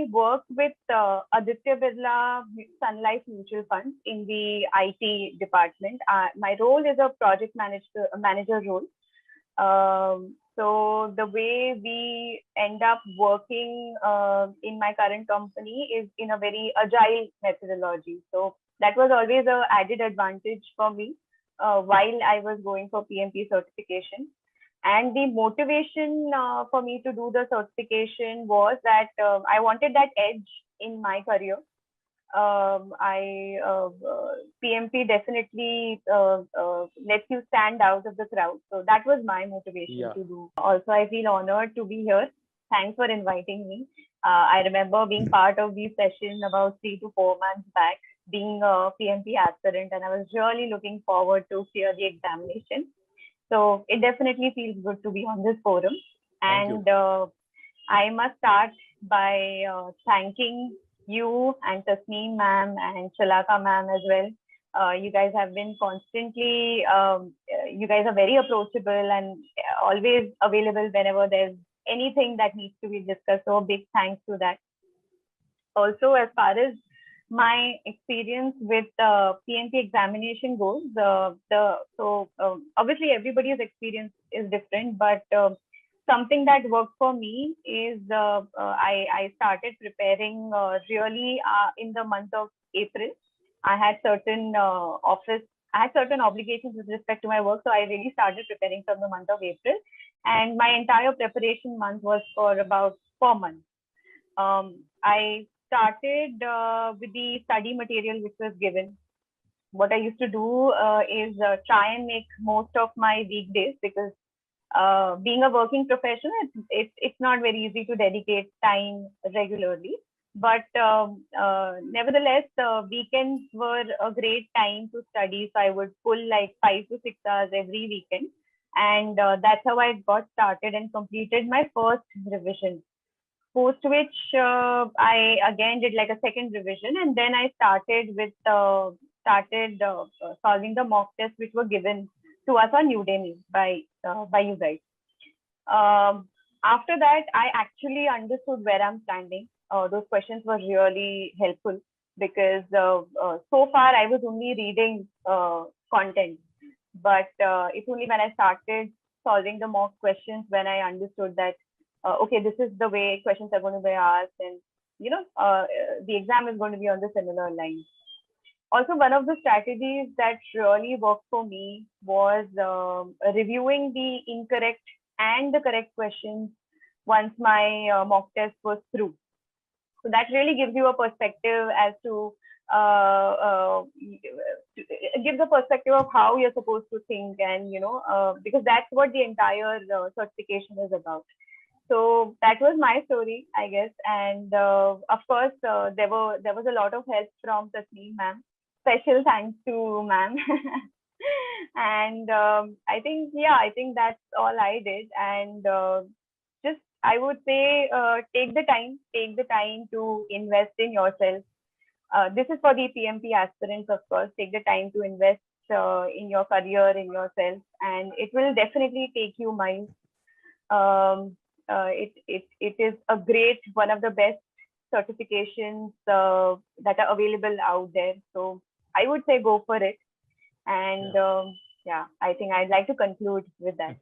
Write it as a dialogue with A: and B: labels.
A: I work with Aditya Birla Sun Life Mutual Fund in the IT department. My role is a project manager role. So the way we end up working in my current company is in a very agile methodology. So that was always an added advantage for me while I was going for PMP certification. And the motivation for me to do the certification was that I wanted that edge in my career. PMP definitely lets you stand out of the crowd. So that was my motivation to do. Also, I feel honored to be here. Thanks for inviting me. I remember being part of these sessions about 3 to 4 months back, being a PMP aspirant, and I was really looking forward to clear the examination. So it definitely feels good to be on this forum. And I must start by thanking you and Tasneem ma'am and Shalaka ma'am as well. You guys have been constantly, you guys are very approachable and always available whenever there's anything that needs to be discussed. So a big thanks to that. Also, as far as my experience with PMP examination goes, obviously everybody's experience is different, but something that worked for me is I started preparing really in the month of April. I had certain certain obligations with respect to my work, so I really started preparing from the month of April, and my entire preparation month was for about 4 months. I started with the study material which was given. What I used to do is try and make most of my weekdays, because being a working professional, it's not very easy to dedicate time regularly. But nevertheless, weekends were a great time to study. So I would pull like 5 to 6 hours every weekend. And that's how I got started and completed my first revision. Post which I again did like a second revision, and then I started with solving the mock tests which were given to us on Udemy by you guys. After that, I actually understood where I'm standing. Those questions were really helpful, because so far I was only reading content, but it's only when I started solving the mock questions when I understood that okay, this is the way questions are going to be asked, and the exam is going to be on the similar lines. Also, one of the strategies that really worked for me was reviewing the incorrect and the correct questions once my mock test was through. So that really gives you a perspective as to gives a perspective of how you're supposed to think, and because that's what the entire certification is about. So that was my story, I guess. And of course, there was a lot of help from Tasneem ma'am. Special thanks to ma'am. And I think that's all I did. And just I would say take the time to invest in yourself. This is for the PMP aspirants, of course. Take the time to invest in your career, in yourself, and it will definitely take you miles. It is a great, one of the best certifications that are available out there. So I would say go for it. And I think I'd like to conclude with that.